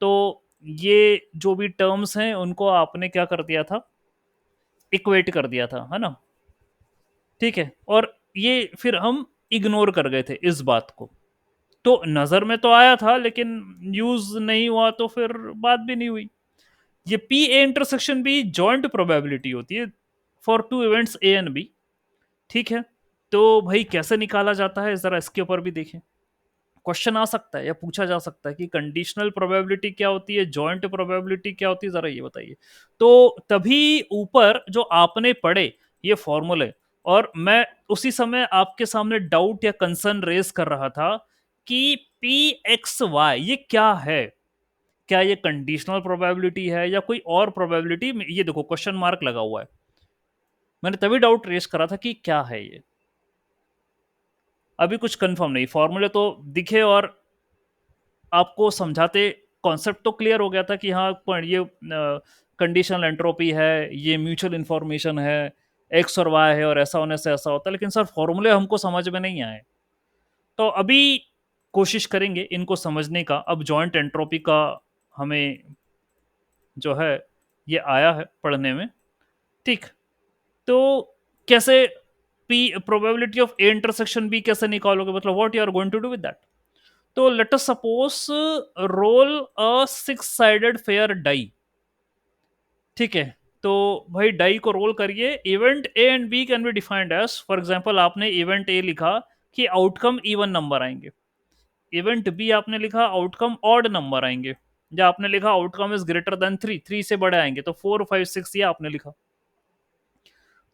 तो ये जो भी टर्म्स हैं उनको आपने क्या कर दिया था, इक्वेट कर दिया था, है ना। ठीक है, और ये फिर हम इग्नोर कर गए थे इस बात को। तो नजर में तो आया था लेकिन यूज नहीं हुआ, तो फिर बात भी नहीं हुई। ये पी ए इंटरसेक्शन भी जॉइंट प्रोबेबिलिटी होती है for two events A and B. ठीक है, तो भाई कैसे निकाला जाता है, जरा इसके ऊपर भी देखें। क्वेश्चन आ सकता है या पूछा जा सकता है कि कंडीशनल प्रोबेबिलिटी क्या होती है, जॉइंट प्रोबेबिलिटी क्या होती है, जरा ये बताइए। तो तभी ऊपर जो आपने पढ़े ये फॉर्मूले, और मैं उसी समय आपके सामने डाउट या कंसर्न रेज कर रहा था कि पी एक्स वाई ये क्या है, क्या ये कंडीशनल प्रोबेबिलिटी है या कोई और प्रोबेबिलिटी। ये देखो क्वेश्चन मार्क लगा हुआ है, मैंने तभी डाउट रेस करा था कि क्या है ये। अभी कुछ कंफर्म नहीं, फॉर्मूले तो दिखे और आपको समझाते कॉन्सेप्ट तो क्लियर हो गया था कि हाँ ये कंडीशनल एंट्रोपी है, ये म्यूचुअल इंफॉर्मेशन है, एक्स और वाई है और ऐसा होने से ऐसा होता है, लेकिन सर फॉर्मूले हमको समझ में नहीं आए। तो अभी कोशिश करेंगे इनको समझने का। अब जॉइंट एंट्रोपी का हमें जो है ये आया है पढ़ने में, ठीक। तो कैसे P probability of A intersection B कैसे निकालोगे, मतलब what you are going to do with that. तो let us suppose roll a six sided fair die, ठीक है। तो भाई डाई को रोल करिए, event A and B can be defined as, for example आपने इवेंट ए लिखा कि आउटकम इवन नंबर आएंगे, इवेंट बी आपने लिखा आउटकम ऑड नंबर आएंगे, या आपने लिखा outcome is greater than three, three से बड़े आएंगे, तो फोर फाइव सिक्स ये आपने लिखा।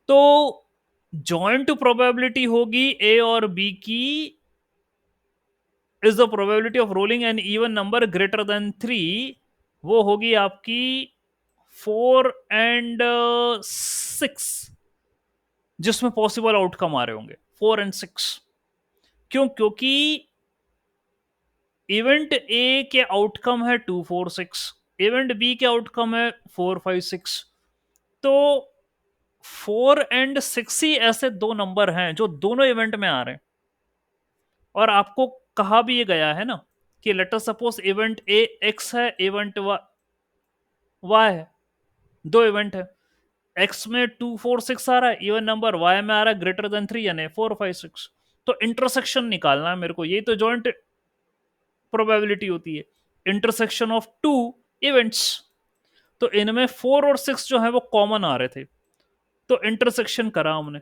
तो जॉइंट प्रोबेबिलिटी होगी ए और बी की is the probability of rolling an even number greater than three, वो होगी आपकी फोर एंड सिक्स, जिसमें पॉसिबल आउटकम आ रहे होंगे फोर एंड सिक्स। क्यों? क्योंकि इवेंट ए के आउटकम है two four six, event B के आउटकम है फोर फाइव सिक्स। तो फोर एंड सिक्स ही ऐसे दो नंबर हैं जो दोनों इवेंट में आ रहे हैं। और आपको कहा भी ये गया है ना कि late us suppose event A x है, इवेंट वाई है, दो इवेंट है। एक्स में टू फोर सिक्स आ रहा है इवन नंबर, वाई में आ रहा है ग्रेटर देन थ्री यानी फोर फाइव सिक्स। तो इंटरसेक्शन निकालना है मेरे को, यही तो जॉइंट प्रोबेबिलिटी होती है, इंटरसेक्शन ऑफ टू इवेंट्स। तो इनमें फोर और सिक्स जो है वो कॉमन आ रहे थे, तो इंटरसेक्शन करा हमने।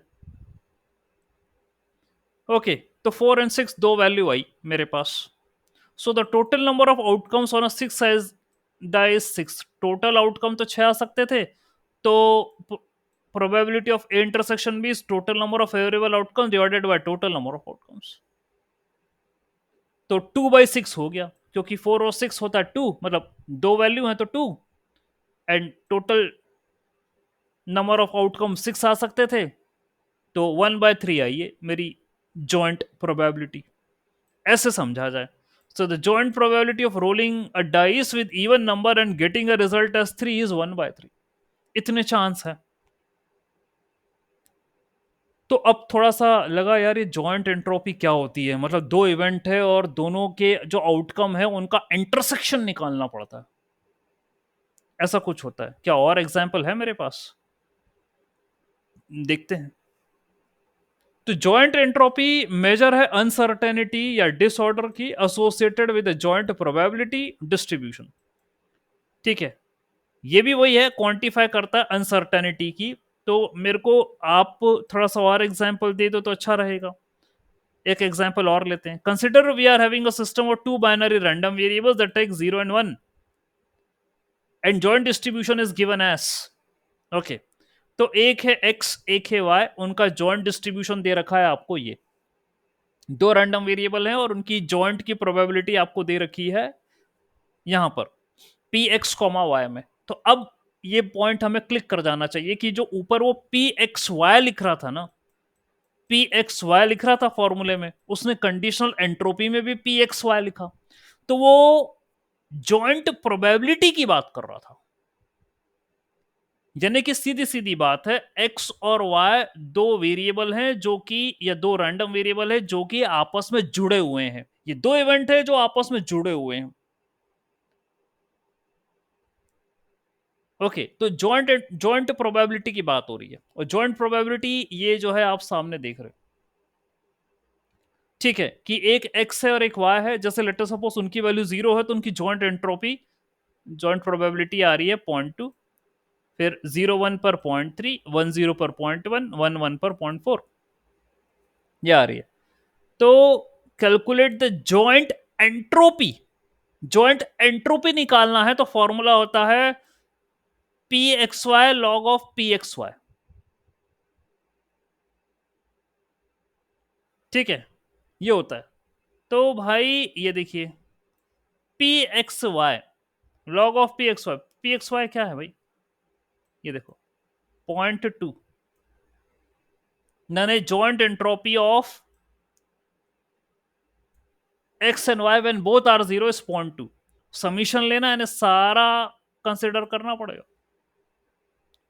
ओके, तो फोर एंड सिक्स दो वैल्यू आई मेरे पास। So the total number of outcomes on a six size die is six. Total outcome तो छह आ सकते थे, तो probability of A intersection B is total number of favourable outcomes divided by total number of outcomes. तो two by six हो गया, क्योंकि फोर और सिक्स होता है टू, मतलब दो वैल्यू है तो two, and total number of outcome six आ सकते थे, तो वन बाय थ्री आई है मेरी जॉइंट प्रोबेबिलिटी। ऐसे समझा जाए। So the joint probability of rolling a dice with even number and getting a result as 3 is 1 by 3. इतने चांस है। तो अब थोड़ा सा लगा यार ये जॉइंट एंट्रोपी क्या होती है, मतलब दो इवेंट है और दोनों के जो आउटकम है उनका इंटरसेक्शन निकालना पड़ता है, ऐसा कुछ होता है क्या? और एग्जाम्पल है मेरे पास, देखते हैं। तो जॉइंट एंट्रोपी मेजर है अनसर्टेनिटी या डिसऑर्डर की associated with joint probability distribution, ठीक है। ये भी वही है, क्वांटिफाई करता है अनसर्टेनिटी की। तो मेरे को आप थोड़ा सा और एग्जांपल दे दो तो अच्छा रहेगा। एक एग्जांपल और लेते हैं। Consider we are having a system of two binary random variables that take 0 and 1 and joint distribution is given as, okay. तो एक है x एक है y, उनका जॉइंट डिस्ट्रीब्यूशन दे रखा है आपको, ये दो रैंडम वेरिएबल हैं और उनकी जॉइंट की प्रोबेबिलिटी आपको दे रखी है यहां पर पी एक्स कॉमा वाई में। तो अब ये पॉइंट हमें क्लिक कर जाना चाहिए कि जो ऊपर वो पी एक्स वाई लिख रहा था ना, पी एक्स वाई लिख रहा था फॉर्मूले में, उसने कंडीशनल एंट्रोपी में भी पी एक्स वाई लिखा, तो वो जॉइंट प्रोबेबिलिटी की बात कर रहा था। यानी कि सीधी सीधी बात है, एक्स और वाई दो वेरिएबल हैं जो कि, या दो रैंडम वेरिएबल है जो कि आपस में जुड़े हुए हैं। ये दो इवेंट है जो आपस में जुड़े हुए हैं। ओके, तो जॉइंट प्रोबेबिलिटी की बात हो रही है, और जॉइंट प्रोबेबिलिटी ये जो है आप सामने देख रहे हो, ठीक है, कि एक एक्स है और एक वाई है। जैसे लेटर सपोज उनकी वैल्यू जीरो है तो उनकी जॉइंट एंट्रोपी, जॉइंट प्रोबेबिलिटी आ रही है 0.2, फिर 0 1 पर 0.3, 1 0 पर 0.1, 1 1 पर 0.4, ये आ रही है। तो calculate the joint entropy, joint entropy निकालना है तो फॉर्मूला होता है P x Y log of P x Y. ठीक है, ये होता है। तो भाई ये देखिए, P x Y log of P x Y, P x Y क्या है भाई, ये देखो 0.2, यानी joint entropy of X and Y when both are zero is 0.2। Summation लेना यानी सारा कंसिडर करना पड़ेगा,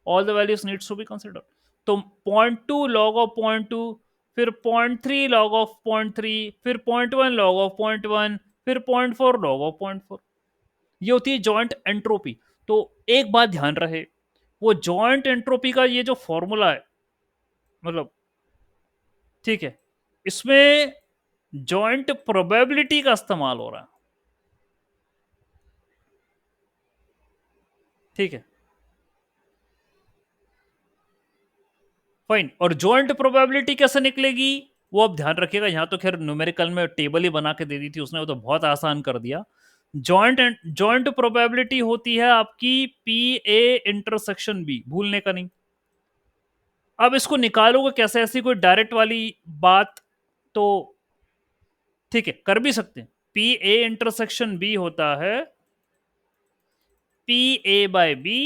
all the values needs to be consider. तो 0.2 लॉग ऑफ 0.2, फिर 0.3 लॉग ऑफ 0.3, फिर 0.1 लॉग ऑफ 0.1, फिर 0.4 लॉग ऑफ 0.4। ये होती है जॉइंट एंट्रोपी। तो एक बात ध्यान रहे, वो जॉइंट एंट्रोपी का ये जो फॉर्मूला है, मतलब ठीक है, इसमें जॉइंट प्रोबेबिलिटी का इस्तेमाल हो रहा है। ठीक है, फाइन। और जॉइंट प्रोबेबिलिटी कैसे निकलेगी, वो अब ध्यान रखिएगा। यहां तो खैर न्यूमेरिकल में टेबल ही बना के दे दी थी उसने, वो तो बहुत आसान कर दिया। जॉइंट प्रोबेबिलिटी होती है आपकी पी ए इंटरसेक्शन बी, भूलने का नहीं। अब इसको निकालोगे कैसे, ऐसी कोई डायरेक्ट वाली बात तो ठीक है कर भी सकते हैं। पी ए इंटरसेक्शन बी होता है P A by B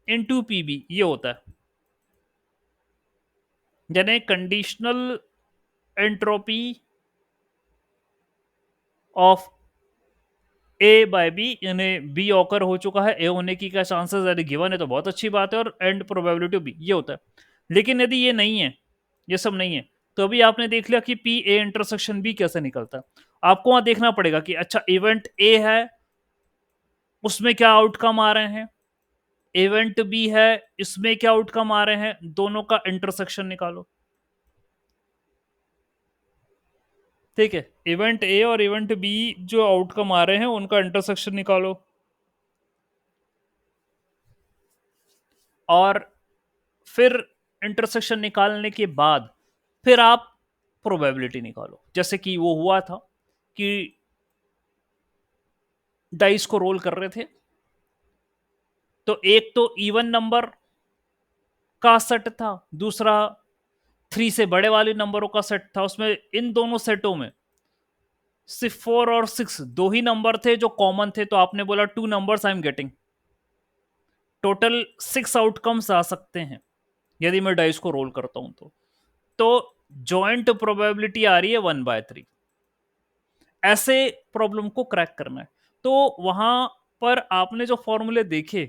into P B, ये होता है। यानी conditional entropy of A by B, यानी बी ऑकर हो चुका है, ए होने की क्या चांसेस यदि गिवन है तो बहुत अच्छी बात है, और एंड प्रोबेबिलिटी बी, ये होता है। लेकिन यदि ये नहीं है, ये सब नहीं है, तो अभी आपने देख लिया कि पी ए इंटरसेक्शन बी कैसे निकलता है। आपको वहां देखना पड़ेगा कि अच्छा इवेंट ए है, उसमें क्या आउटकम आ रहे हैं, इवेंट बी है, इसमें क्या आउटकम आ रहे हैं, दोनों का इंटरसेक्शन निकालो। ठीक है, इवेंट ए और इवेंट बी जो आउटकम आ रहे हैं उनका इंटरसेक्शन निकालो, और फिर इंटरसेक्शन निकालने के बाद फिर आप प्रोबेबिलिटी निकालो। जैसे कि वो हुआ था कि डाइस को रोल कर रहे थे, तो एक तो इवन नंबर का सेट था, दूसरा 3 से बड़े वाले नंबरों का सेट था। उसमें इन दोनों सेटों में सिर्फ 4 और 6 दो ही नंबर थे जो कॉमन थे, तो आपने बोला 2 numbers I am getting, total 6 outcomes आ सकते हैं यदि मैं डाइस को रोल करता हूं तो जॉइंट प्रोबेबिलिटी आ रही है 1/3। ऐसे प्रॉब्लम को क्रैक करना है। तो वहां पर आपने जो फॉर्मूले देखे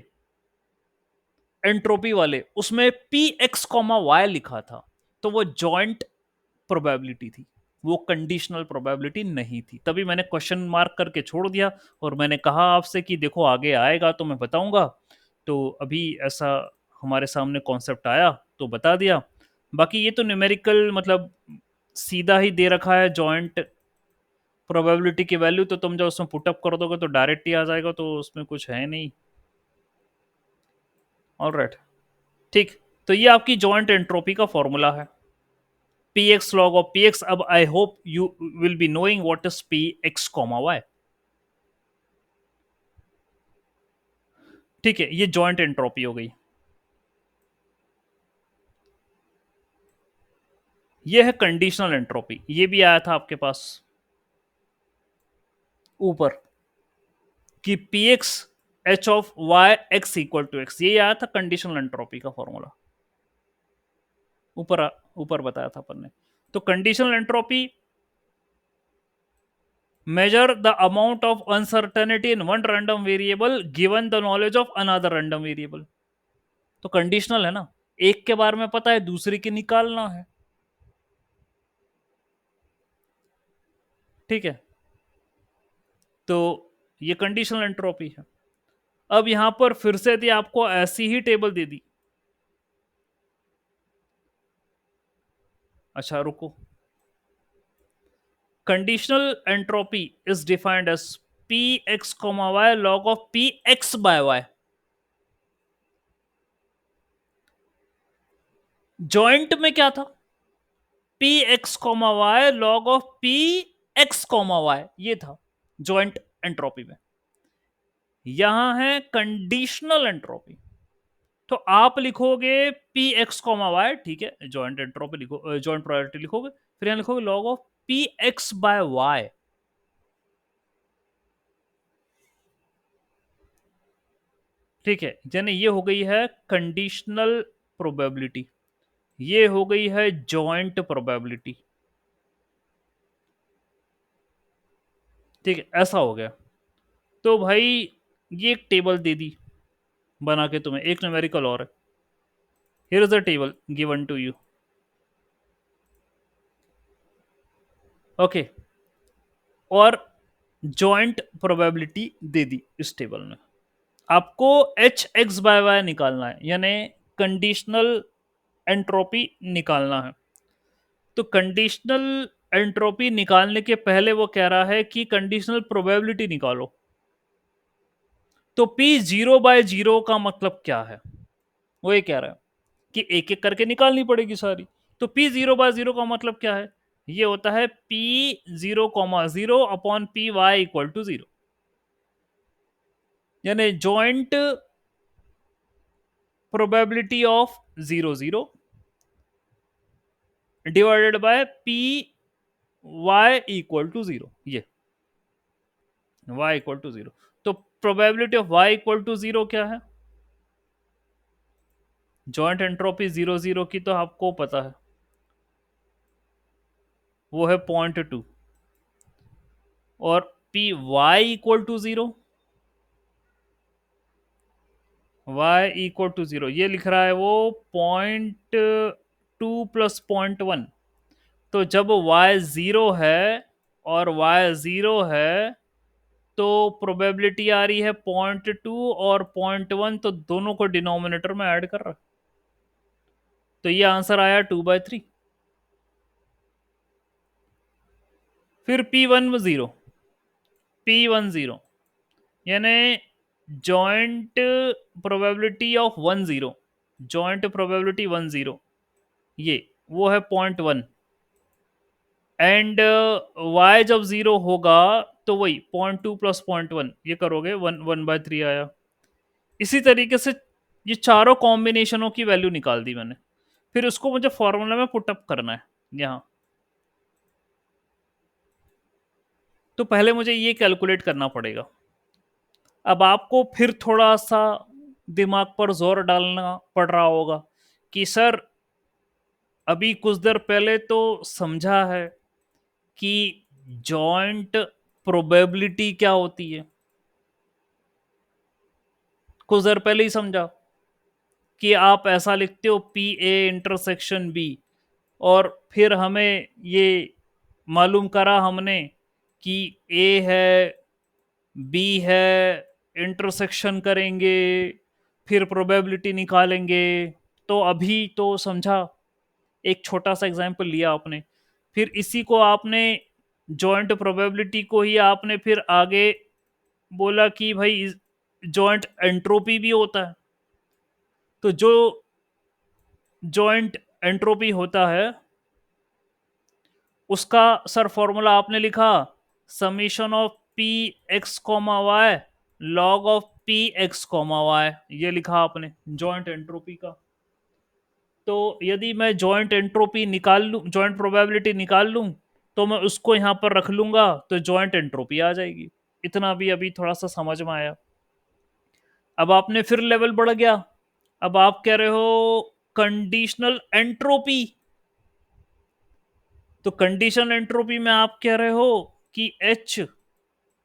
एंट्रोपी वाले, उसमें पी एक्स कॉमा वाई लिखा था, तो वो जॉइंट प्रोबेबिलिटी थी, वो कंडीशनल प्रोबेबिलिटी नहीं थी। तभी मैंने क्वेश्चन मार्क करके छोड़ दिया, और मैंने कहा आपसे कि देखो आगे आएगा तो मैं बताऊंगा। तो अभी ऐसा हमारे सामने कॉन्सेप्ट आया तो बता दिया। बाकी ये तो न्यूमेरिकल, मतलब सीधा ही दे रखा है जॉइंट प्रोबेबिलिटी की वैल्यू, तो तुम जब उसमें पुटअप कर दोगे तो डायरेक्ट ही आ जाएगा, तो उसमें कुछ है नहीं। ऑल राइट, ठीक। तो ये आपकी जॉइंट एंट्रोपी का फॉर्मूला है, P X log of P X. अब I hope you will be knowing what is P X comma Y. ठीक है, ये जॉइंट एंट्रोपी हो गई। ये है कंडीशनल एंट्रोपी, ये भी आया था आपके पास ऊपर कि P X H of Y X equal to X, ये आया था कंडीशनल एंट्रोपी का फॉर्मूला, ऊपर ऊपर बताया था अपन ने। तो conditional entropy, measure the amount of uncertainty in one random variable given the knowledge of another random variable। तो कंडीशनल है ना, एक के बारे में पता है, दूसरे की निकालना है। ठीक है, तो ये कंडीशनल एंट्रोपी है। अब यहां पर फिर से यदि आपको ऐसी ही टेबल दे दी, अच्छा रुको, conditional entropy is defined as P X comma Y log of P x by Y. Joint में क्या था, P X comma Y log of P X comma Y, ये था जॉइंट एंट्रोपी में। यहां है कंडीशनल एंट्रोपी, तो आप लिखोगे पी एक्स कॉमा वाई, ठीक है, जॉइंट एंट्रोपी लिखो, जॉइंट प्रोबेबिलिटी लिखोगे, फिर यहां लिखोगे log of P x by Y. ठीक है, यानी ये हो गई है कंडीशनल प्रोबेबिलिटी, ये हो गई है जॉइंट प्रोबेबिलिटी। ठीक है, ऐसा हो गया। तो भाई ये एक टेबल दे दी बना के तुम्हें, एक न्यूमेरिकल और है, here is the table given to you. Okay, और जॉइंट प्रोबेबिलिटी दे दी इस टेबल में। आपको एच एक्स बाय वाई निकालना है, यानी कंडीशनल एंट्रोपी निकालना है। तो कंडीशनल एंट्रोपी निकालने के पहले वो कह रहा है कि कंडीशनल प्रोबेबिलिटी निकालो। तो P 0/0 का मतलब क्या है, वो ये कह रहा है कि एक एक करके निकालनी पड़ेगी सारी। तो P 0/0 का मतलब क्या है, ये होता है P 0,0 upon Py equal to 0, यानी joint probability of 0,0 divided by Py equal to 0, ये y इक्वल टू 0। तो probability of y equal to 0 क्या है, जॉइंट एंट्रोपी 0,0 की तो आपको पता है, वो है 0.2, और P Y equal to 0, y equal to 0 ये लिख रहा है वो 0.2 प्लस 0.1। तो जब y 0 है और y 0 है, तो प्रोबेबिलिटी आ रही है 0.2 और 0.1, तो दोनों को डिनोमिनेटर में ऐड कर रहा है, तो ये आंसर आया 2/3। फिर P10, P10 यानी joint probability of 10, joint probability 10, ये वो है 0.1, एंड y जब 0 होगा तो वही 0.2 प्लस 0.1, ये करोगे 1/3 आया। इसी तरीके से ये चारों कॉम्बिनेशनों की वैल्यू निकाल दी मैंने, फिर उसको मुझे फॉर्मूला में पुटअप करना है यहाँ। तो पहले मुझे ये कैलकुलेट करना पड़ेगा। अब आपको फिर थोड़ा सा दिमाग पर जोर डालना पड़ रहा होगा कि सर अभी कुछ देर पहले तो समझा है कि जॉइंट प्रोबेबिलिटी क्या होती है, कुछ देर पहले ही समझा कि आप ऐसा लिखते हो पी ए इंटरसेक्शन बी, और फिर हमें ये मालूम करा हमने कि ए है, बी है, इंटरसेक्शन करेंगे, फिर प्रोबेबिलिटी निकालेंगे। तो अभी तो समझा, एक छोटा सा एग्जांपल लिया आपने, फिर इसी को आपने जॉइंट प्रोबेबिलिटी को ही आपने फिर आगे बोला कि भाई जॉइंट एंट्रोपी भी होता है। तो जो जॉइंट एंट्रोपी होता है उसका सर फॉर्मूला आपने लिखा summation of P X comma Y log of P X comma Y, ये लिखा आपने जॉइंट एंट्रोपी का। तो यदि मैं जॉइंट एंट्रोपी निकाल लूं, जॉइंट प्रोबेबिलिटी निकाल लूं, तो मैं उसको यहां पर रख लूंगा तो जॉइंट एंट्रोपी आ जाएगी। इतना भी अभी थोड़ा सा समझ में आया। अब आपने फिर लेवल बढ़ गया, अब आप कह रहे हो कंडीशनल एंट्रोपी। तो कंडीशनल एंट्रोपी में आप कह रहे हो कि एच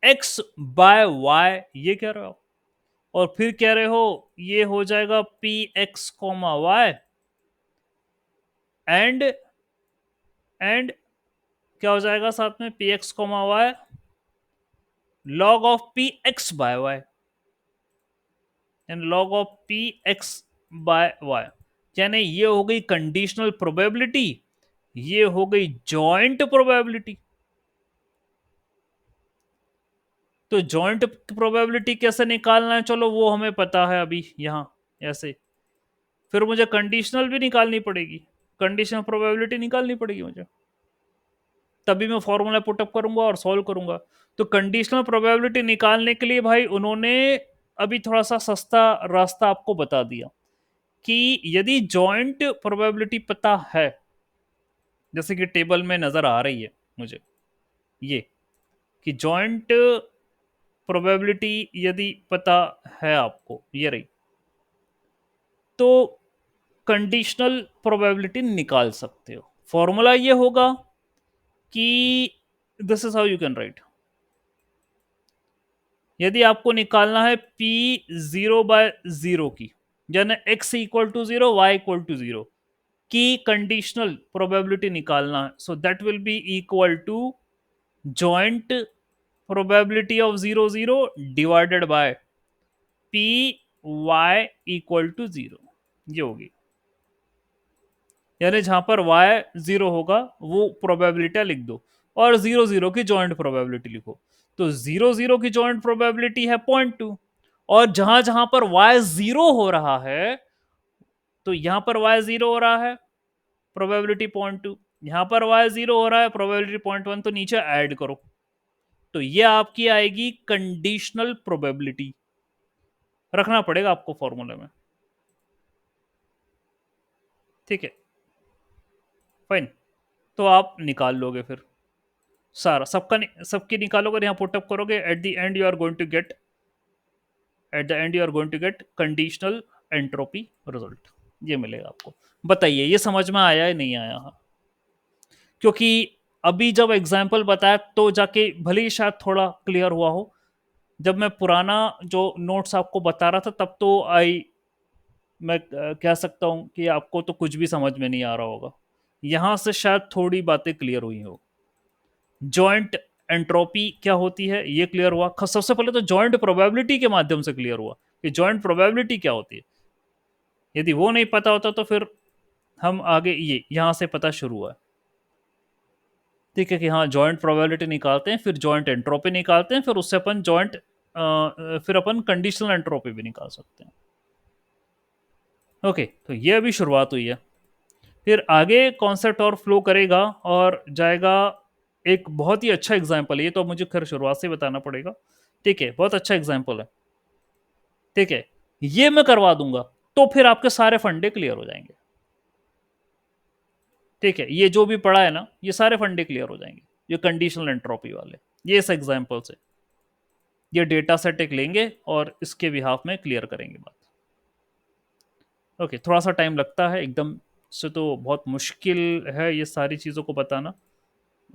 एक्स बाय वाई, ये कह रहे हो, और फिर कह रहे हो ये हो जाएगा P X comma Y and क्या हो जाएगा साथ में P X comma Y log of P x by Y and log of P x by Y, यानी ये हो गई कंडीशनल प्रोबेबिलिटी, ये हो गई जॉइंट प्रोबेबिलिटी। तो जॉइंट प्रोबेबिलिटी कैसे निकालना है, चलो वो हमें पता है अभी यहां ऐसे। फिर मुझे कंडीशनल भी निकालनी पड़ेगी, कंडीशनल प्रोबेबिलिटी निकालनी पड़ेगी मुझे। तभी मैं फॉर्मूला पुटअप करूंगा और सॉल्व करूंगा। तो कंडीशनल प्रोबेबिलिटी निकालने के लिए भाई उन्होंने अभी थोड़ा सा सस्ता रास्ता आपको बता दिया कि यदि जॉइंट प्रोबेबिलिटी पता है, जैसे कि टेबल में नजर आ रही है मुझे ये, कि जॉइंट प्रोबेबिलिटी यदि पता है आपको, ये रही, तो कंडीशनल प्रोबेबिलिटी निकाल सकते हो। फॉर्मूला ये होगा कि this is how you can write, यदि आपको निकालना है P 0/0 की, यानी x equal to 0, y equal to 0 की कंडीशनल प्रोबेबिलिटी निकालना है, so that will be equal to joint probability of 0/0 divided by P y equal to 0, ये होगी। यानी जहां पर y 0 होगा वो प्रोबेबिलिटी लिख दो और 0/0 की जॉइंट प्रोबेबिलिटी लिखो। तो 0/0 की जॉइंट प्रोबेबिलिटी है 0.2, और जहां जहां पर y 0 हो रहा है, तो यहां पर y 0 हो रहा है, प्रोबेबिलिटी 0.2, यहां पर y 0 हो रहा है, प्रोबेबिलिटी 0.1, तो नीचे ऐड करो, तो ये आपकी आएगी कंडीशनल प्रोबेबिलिटी। रखना पड़ेगा आपको फॉर्मूले में, ठीक है, फाइन। तो आप निकाल लोगे फिर सारा, सबकी निकालोगे, यहाँ पुटअप करोगे, at the end you are going to get, at the end you are going to get conditional entropy result, ये मिलेगा आपको। बताइए ये समझ में आया या नहीं आया? हाँ, क्योंकि अभी जब एग्जाम्पल बताया तो जाके भले ही शायद थोड़ा क्लियर हुआ हो, जब मैं पुराना जो नोट्स आपको बता रहा था तब तो मैं कह सकता हूं कि आपको तो कुछ भी समझ में नहीं आ रहा होगा। यहां से शायद थोड़ी बातें क्लियर हुई हो। जॉइंट एंट्रोपी क्या होती है ये क्लियर हुआ। सबसे पहले तो जॉइंट प्रोबेबिलिटी के माध्यम से क्लियर हुआ कि जॉइंट प्रोबेबिलिटी क्या होती है। यदि वो नहीं पता होता तो फिर हम आगे ये यहां से पता शुरू हुआ, ठीक है, कि हाँ जॉइंट प्रोबेबिलिटी निकालते हैं, फिर जॉइंट एंट्रोपी निकालते हैं, फिर उससे अपन फिर अपन कंडीशनल एंट्रोपी भी निकाल सकते हैं। ओके, तो ये अभी शुरुआत हुई है, फिर आगे कॉन्सेप्ट और फ्लो करेगा और जाएगा। एक बहुत ही अच्छा एग्जाम्पल है ये, तो मुझे खैर शुरुआत से बताना पड़ेगा, ठीक है, बहुत अच्छा एग्जाम्पल है, ठीक है, ये मैं करवा दूंगा तो फिर आपके सारे फंडे क्लियर हो जाएंगे, ठीक है, ये जो भी पढ़ा है ना ये सारे फंडे क्लियर हो जाएंगे, ये कंडीशनल एंट्रोपी वाले, ये इस एग्जाम्पल से, ये डेटा सेट एक लेंगे और इसके बिहाफ में क्लियर करेंगे बात। ओके, थोड़ा सा टाइम लगता है एकदम से, तो बहुत मुश्किल है ये सारी चीज़ों को बताना,